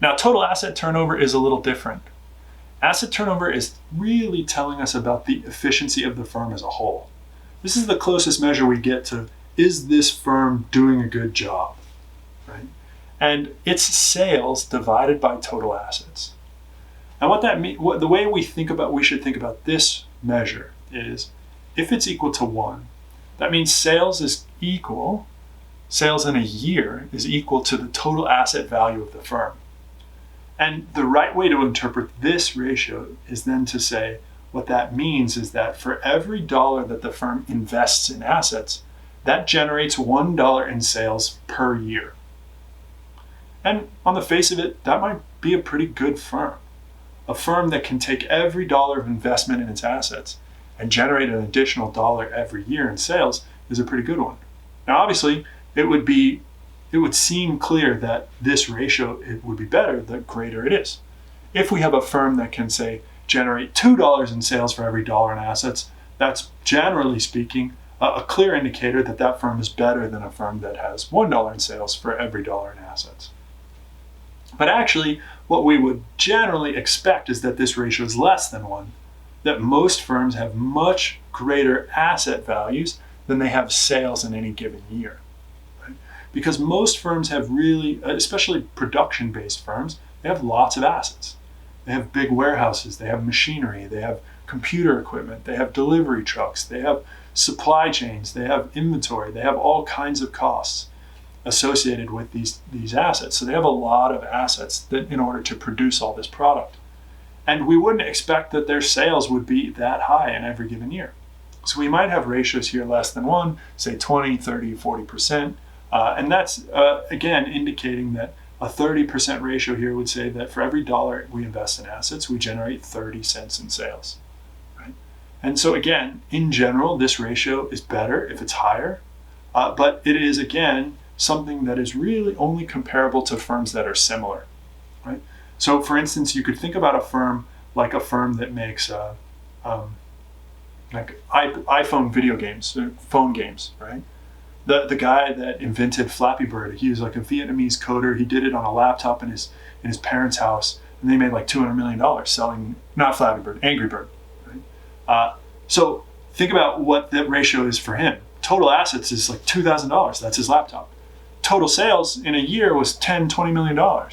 Now, total asset turnover is a little different. Asset turnover is really telling us about the efficiency of the firm as a whole. This is the closest measure we get to, is this firm doing a good job, right? And it's sales divided by total assets. And what that means, the way we should think about this measure is, if it's equal to 1, that means sales in a year is equal to the total asset value of the firm. And the right way to interpret this ratio is then to say, what that means is that for every dollar that the firm invests in assets, that generates $1 in sales per year. And on the face of it, that might be a pretty good firm. A firm that can take every dollar of investment in its assets and generate an additional dollar every year in sales is a pretty good one. Now, obviously, it would seem clear that this ratio, it would be better the greater it is. If we have a firm that can, say, generate $2 in sales for every dollar in assets, that's generally speaking a clear indicator that that firm is better than a firm that has $1 in sales for every dollar in assets. But actually, what we would generally expect is that this ratio is less than 1, that most firms have much greater asset values than they have sales in any given year. Right? Because most firms have really, especially production-based firms, they have lots of assets. They have big warehouses, they have machinery, they have computer equipment, they have delivery trucks, they have supply chains, they have inventory, they have all kinds of costs associated with these assets. So they have a lot of assets that in order to produce all this product. And we wouldn't expect that their sales would be that high in every given year. So we might have ratios here less than 1, say 20, 30, 40%. And that's, again, indicating that a 30% ratio here would say that for every dollar we invest in assets, we generate 30 cents in sales. Right? And so again, in general, this ratio is better if it's higher, but it is, again, something that is really only comparable to firms that are similar. Right? So for instance, you could think about a firm like a firm that makes like iPhone video games, phone games, right? The guy that invented Flappy Bird, he was like a Vietnamese coder. He did it on a laptop in his parents' house, and they made like $200 million selling, not Flappy Bird, Angry Bird. Right? So think about what that ratio is for him. Total assets is like $2,000. That's his laptop. Total sales in a year was $20 million.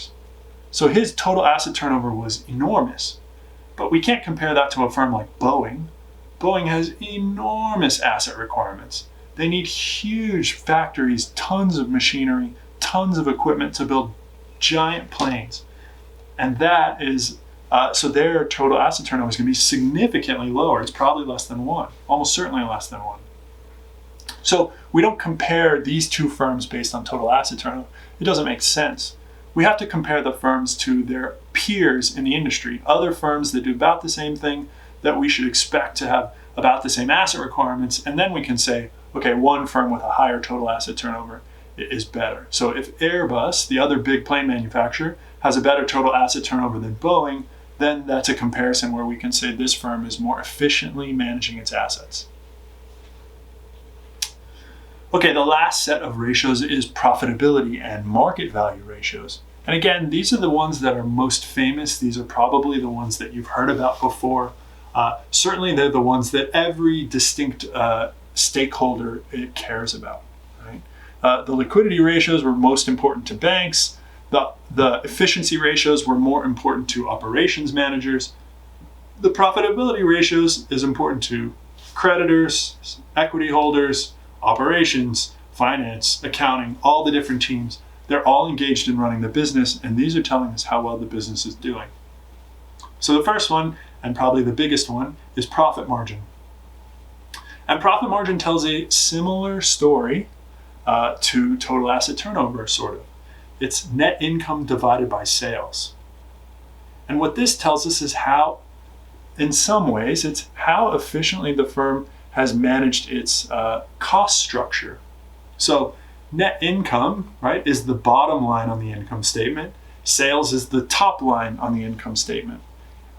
So his total asset turnover was enormous. But we can't compare that to a firm like Boeing. Boeing has enormous asset requirements. They need huge factories, tons of machinery, tons of equipment to build giant planes. And that is, so their total asset turnover is going to be significantly lower. It's probably less than 1, almost certainly less than 1. So we don't compare these two firms based on total asset turnover. It doesn't make sense. We have to compare the firms to their peers in the industry, other firms that do about the same thing that we should expect to have about the same asset requirements, and then we can say, okay, one firm with a higher total asset turnover is better. So if Airbus, the other big plane manufacturer, has a better total asset turnover than Boeing, then that's a comparison where we can say this firm is more efficiently managing its assets. Okay, the last set of ratios is profitability and market value ratios. And again, these are the ones that are most famous. These are probably the ones that you've heard about before. Certainly they're the ones that every distinct stakeholder cares about. Right? The liquidity ratios were most important to banks. The efficiency ratios were more important to operations managers. The profitability ratios is important to creditors, equity holders, operations, finance, accounting, all the different teams. They're all engaged in running the business, and these are telling us how well the business is doing. So the first one, and probably the biggest one, is profit margin. And profit margin tells a similar story to total asset turnover, sort of. It's net income divided by sales. And what this tells us is how, in some ways, it's how efficiently the firm has managed its cost structure. So net income, right, is the bottom line on the income statement. Sales is the top line on the income statement.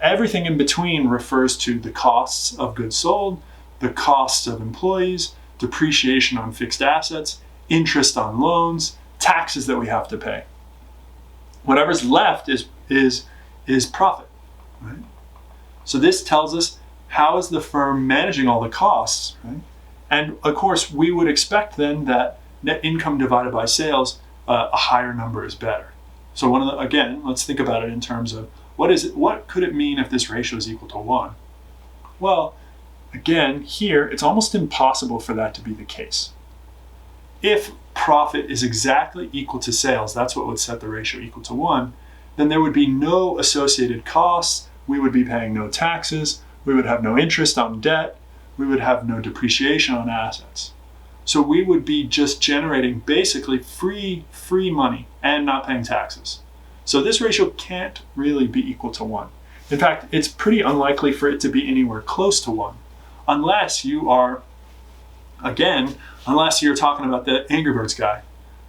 Everything in between refers to the costs of goods sold, the costs of employees, depreciation on fixed assets, interest on loans, taxes that we have to pay. Whatever's left is profit, right? So this tells us how is the firm managing all the costs, right? And of course, we would expect then that net income divided by sales, a higher number is better. So again, let's think about it in terms of what could it mean if this ratio is equal to 1? Well, again, here, it's almost impossible for that to be the case. If profit is exactly equal to sales, that's what would set the ratio equal to 1, then there would be no associated costs, we would be paying no taxes, we would have no interest on debt, we would have no depreciation on assets. So we would be just generating basically free money and not paying taxes. So this ratio can't really be equal to 1. In fact, it's pretty unlikely for it to be anywhere close to 1, unless you're talking about the Angry Birds guy,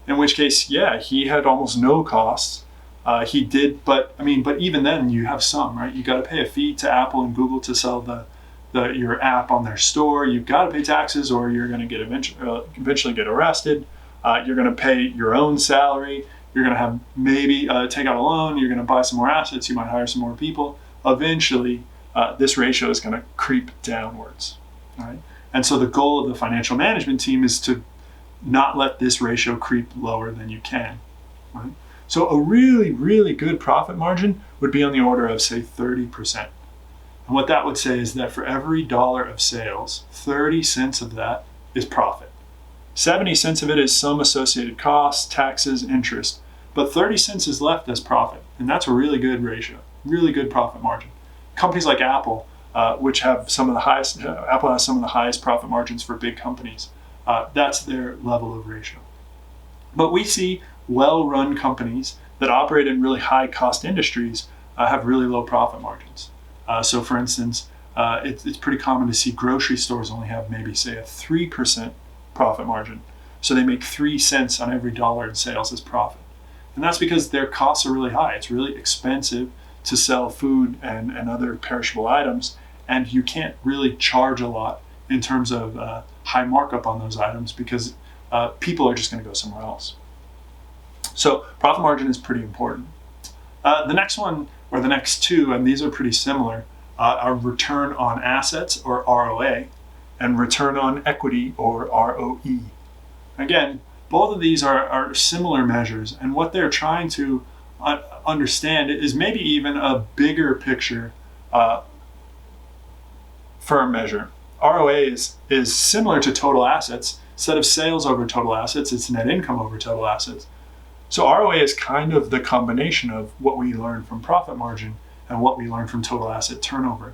in which case, yeah, he had almost no costs. He did, but even then you have some, right? You got to pay a fee to Apple and Google to sell your app on their store. You've got to pay taxes, or you're going to eventually get arrested. You're going to pay your own salary. You're going to have maybe take out a loan. You're going to buy some more assets. You might hire some more people. Eventually, this ratio is going to creep downwards, right? And so the goal of the financial management team is to not let this ratio creep lower than you can, right? So a really, really good profit margin would be on the order of, say, 30%. And what that would say is that for every dollar of sales, 30 cents of that is profit. 70 cents of it is some associated costs, taxes, interest, but 30 cents is left as profit. And that's a really good ratio, really good profit margin. Companies like Apple, which have some of the highest, Apple has some of the highest profit margins for big companies. That's their level of ratio. But we see well-run companies that operate in really high-cost industries have really low profit margins. So for instance, it's pretty common to see grocery stores only have maybe, say, a 3% profit margin. So they make 3 cents on every dollar in sales as profit. And that's because their costs are really high. It's really expensive to sell food and other perishable items, and you can't really charge a lot in terms of high markup on those items because people are just going to go somewhere else. So profit margin is pretty important. The next one, or the next two, and these are pretty similar, are return on assets, or ROA, and return on equity, or ROE. Again, both of these are similar measures, and what they're trying to understand is maybe even a bigger picture firm measure. ROA is similar to total assets. Instead of sales over total assets, it's net income over total assets. So ROA is kind of the combination of what we learn from profit margin and what we learn from total asset turnover.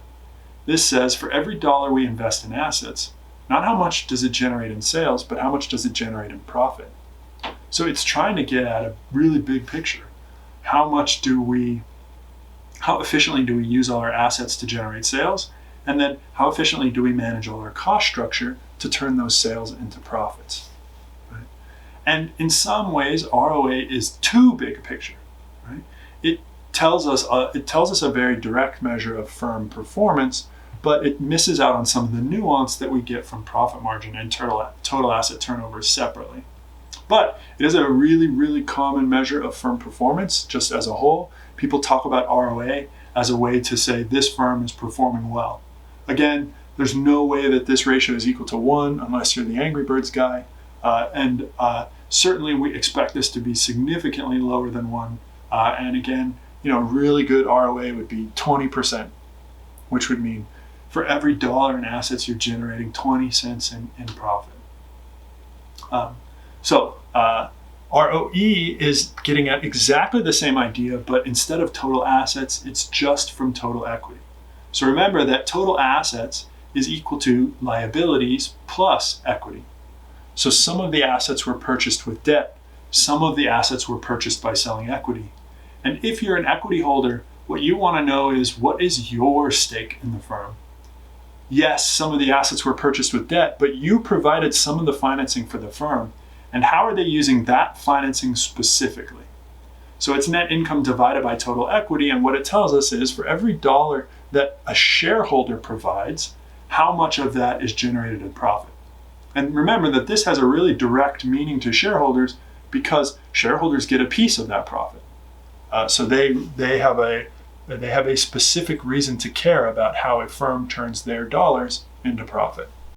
This says for every dollar we invest in assets, not how much does it generate in sales, but how much does it generate in profit. So it's trying to get at a really big picture. How efficiently do we use all our assets to generate sales? And then how efficiently do we manage all our cost structure to turn those sales into profits? Right? And in some ways, ROA is too big a picture. Right? It tells us a very direct measure of firm performance, but it misses out on some of the nuance that we get from profit margin and total asset turnover separately. But it is a really, really common measure of firm performance just as a whole. People talk about ROA as a way to say this firm is performing well. Again, there's no way that this ratio is equal to 1 unless you're the Angry Birds guy. And certainly we expect this to be significantly lower than 1. And again, really good ROA would be 20%, which would mean for every dollar in assets, you're generating 20 cents in profit. So ROE is getting at exactly the same idea, but instead of total assets, it's just from total equity. So remember that total assets is equal to liabilities plus equity. So some of the assets were purchased with debt, some of the assets were purchased by selling equity. And if you're an equity holder, what you want to know is what is your stake in the firm? Yes, some of the assets were purchased with debt, but you provided some of the financing for the firm. And how are they using that financing specifically? So it's net income divided by total equity, and what it tells us is for every dollar that a shareholder provides, how much of that is generated in profit. And remember that this has a really direct meaning to shareholders because shareholders get a piece of that profit. So they have a specific reason to care about how a firm turns their dollars into profit.